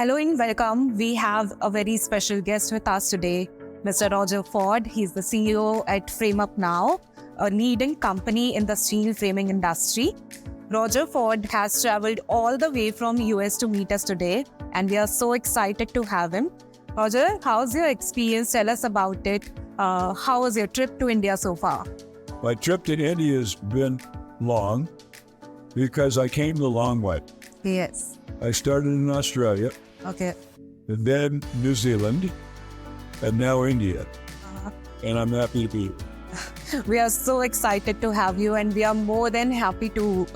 Hello and welcome. We have a very special guest with us today, Mr. Rodger Ford. He's the CEO at FrameUpNow, a leading company in the steel framing industry. Rodger Ford has traveled all the way from US to meet us today, and we are so excited to have him. Rodger, how's your experience? Tell us about it. How was your trip to India so far? My trip to India has been long because I came the long way. Yes. I started in Australia, Okay. and then New Zealand, and now India. And I'm happy to be here. We are so excited to have you, and we are more than happy to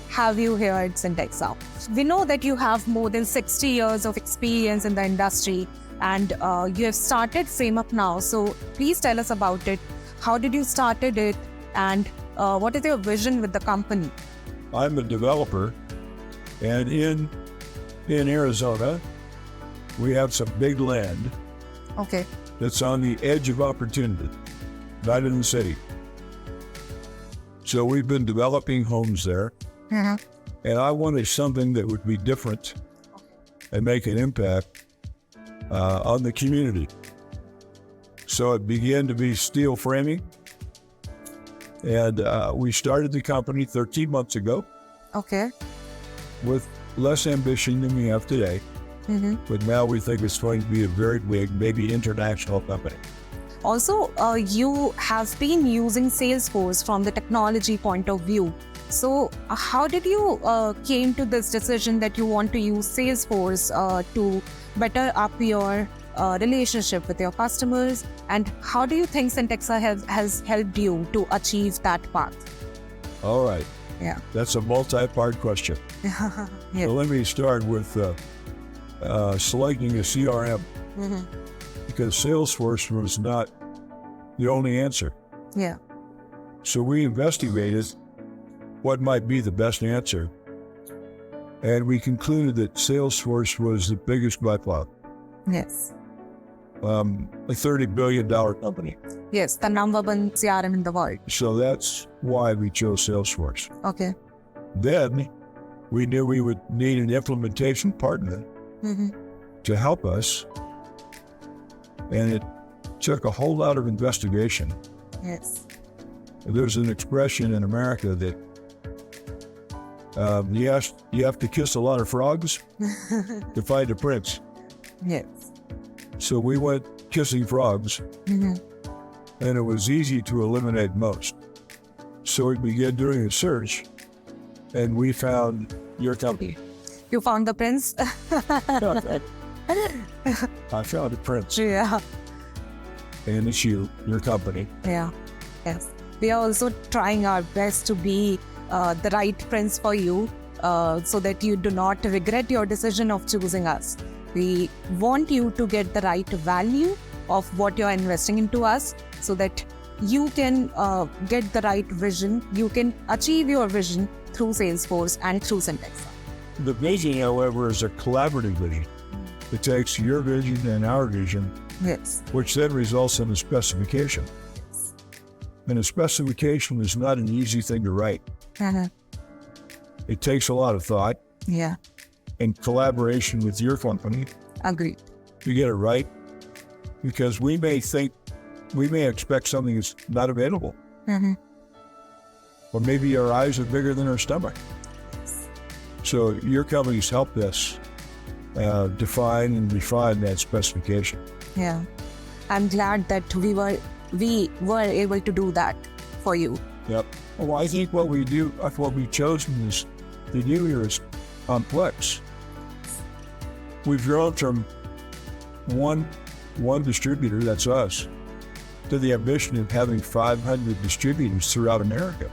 have you here at Cyntexa. We know that you have more than 60 years of experience in the industry, and you have started FrameUpNow. So please tell us about it. How did you started it, and what is your vision with the company? I'm a developer, and in Arizona, we have some big land Okay. that's on the edge of opportunity, not in the city. So we've been developing homes there, and I wanted something that would be different and make an impact on the community. So it began to be steel framing, and we started the company 13 months ago Okay. with less ambition than we have today. But now we think it's going to be a very big, maybe international company. Also, you have been using Salesforce from the technology point of view. So how did you came to this decision that you want to use Salesforce to better up your relationship with your customers? And how do you think Cyntexa has helped you to achieve that path? All right. Yeah. That's a multi-part question. Yeah. So let me start with selecting a CRM, because Salesforce was not the only answer. Yeah. So we investigated what might be the best answer, and we concluded that Salesforce was the biggest by far. Yes. A $30 billion company. Yes, the number one CRM in the world. So that's why we chose Salesforce. Okay. Then we knew we would need an implementation partner to help us, and it took a whole lot of investigation. Yes. There's an expression in America that you have to kiss a lot of frogs to find a prince. Yes. So we went kissing frogs, and it was easy to eliminate most. So we began doing a search, and we found your company. You found the prince? I found a prince, Yeah. and it's your company. Yeah. Yes. We are also trying our best to be the right prince for you, so that you do not regret your decision of choosing us. We want you to get the right value of what you're investing into us, so that you can get the right vision. You can achieve your vision through Salesforce and through Cyntexa. The vision, however, is a collaborative vision. It takes your vision and our vision, Yes. which then results in a specification. And a specification is not an easy thing to write. It takes a lot of thought Yeah. and collaboration with your company Agreed. to get it right, because we may expect something that's not available. Or maybe our eyes are bigger than our stomach. So your company's helped us define and refine that specification. Yeah. I'm glad that we were able to do that for you. Yep. Well, I think what we've chosen is to do here is complex. We've grown from one distributor, that's us, to the ambition of having 500 distributors throughout America.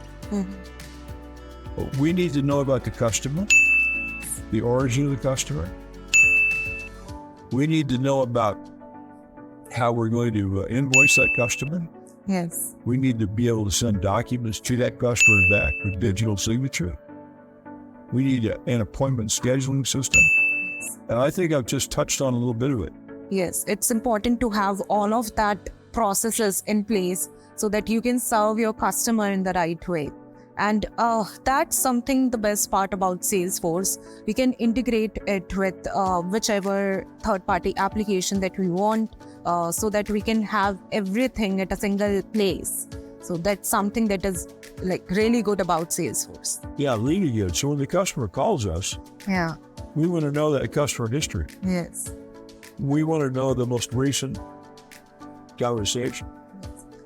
We need to know about the customer, the origin of the customer. We need to know about how we're going to invoice that customer. Yes. We need to be able to send documents to that customer back with digital signature. We need an appointment scheduling system. And I think I've just touched on a little bit of it. Yes. It's important to have all of that processes in place so that you can serve your customer in the right way. And that's something the best part about Salesforce. We can integrate it with whichever third-party application that we want, so that we can have everything at a single place. So that's something that is like really good about Salesforce. Yeah, really good. So when the customer calls us, Yeah. we want to know that customer history. Yes. We want to know the most recent conversation.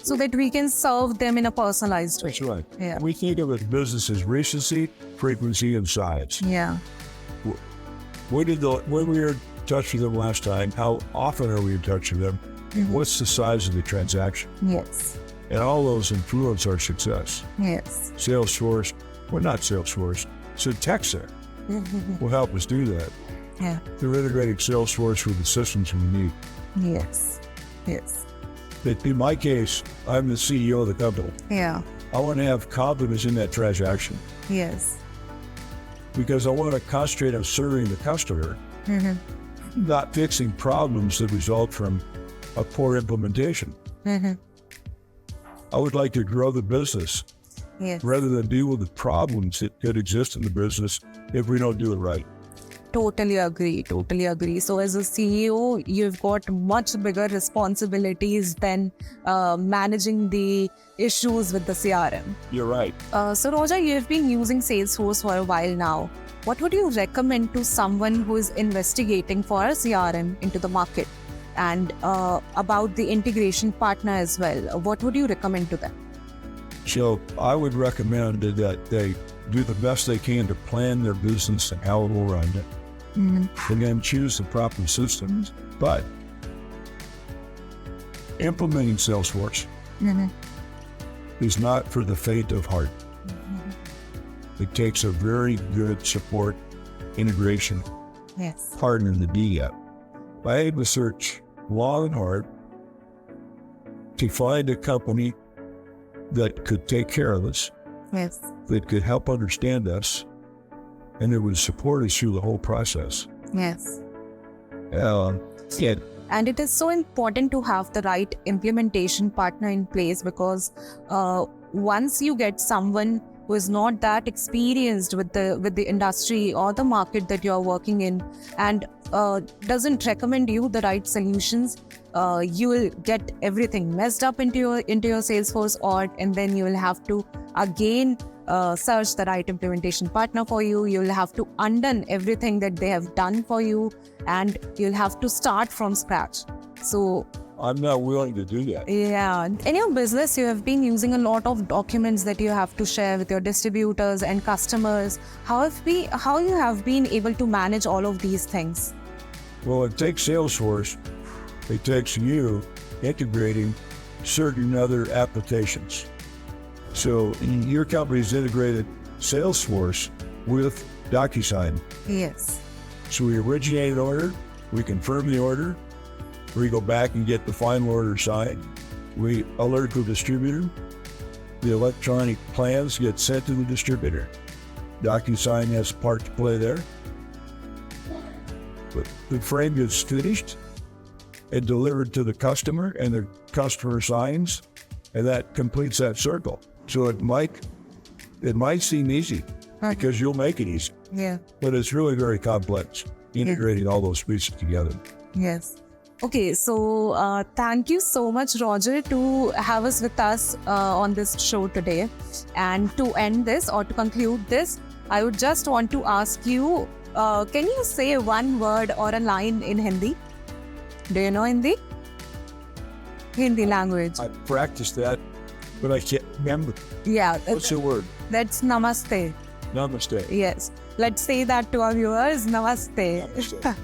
So that we can serve them in a personalized way. That's right. Yeah. We think of it business as recency, frequency, and size. Yeah. When we were in touch with them last time, how often are we in touch with them? What's the size of the transaction? Yes. And all those influence our success. Yes. Salesforce, well, not Salesforce, Cyntexa will help us do that. Yeah. They're integrating Salesforce with the systems we need. Yes. Yes. In my case, I'm the CEO of the company. Yeah. I want to have confidence in that transaction Yes. because I want to concentrate on serving the customer, not fixing problems that result from a poor implementation. I would like to grow the business Yes. rather than deal with the problems that could exist in the business if we don't do it right. Totally agree. Totally agree. So as a CEO, you've got much bigger responsibilities than managing the issues with the CRM. You're right. So Rodger, you've been using Salesforce for a while now. What would you recommend to someone who is investigating for a CRM into the market? And about the integration partner as well, what would you recommend to them? So I would recommend that they do the best they can to plan their business and how it will run it. And then choose the proper systems. But implementing Salesforce is not for the faint of heart. It takes a very good support integration Yes. partner to do that. I had to search long and hard to find a company that could take care of us, Yes. that could help understand us, and that would support us through the whole process. Yes. Yeah, And it is so important to have the right implementation partner in place, because once you get someone who is not that experienced with the industry or the market that you are working in, and doesn't recommend you the right solutions, you will get everything messed up into your Salesforce org, and then you will have to again search the right implementation partner for you. You'll have to undo everything that they have done for you, and you'll have to start from scratch. So I'm not willing to do that. yeah, in your business, you have been using a lot of documents that you have to share with your distributors and customers. How you have been able to manage all of these things? Well, it takes Salesforce. It takes you integrating certain other applications. So your company's integrated Salesforce with DocuSign. Yes. So we originate an order, we confirm the order, we go back and get the final order signed, we alert the distributor, the electronic plans get sent to the distributor. DocuSign has a part to play there. But the frame gets finished and delivered to the customer, and the customer signs, and that completes that circle. So it might seem easy because you'll make it easy, Yeah. but it's really very complex, integrating all those pieces together. Yes. Okay, so thank you so much, Rodger, to have us with us on this show today. And to end this or to conclude this, I would just want to ask you, can you say one word or a line in Hindi? Do you know Hindi? Hindi language. I practiced that, but I can't remember. Yeah. What's the word? That's namaste. Namaste. Yes. Let's say that to our viewers. Namaste. Namaste.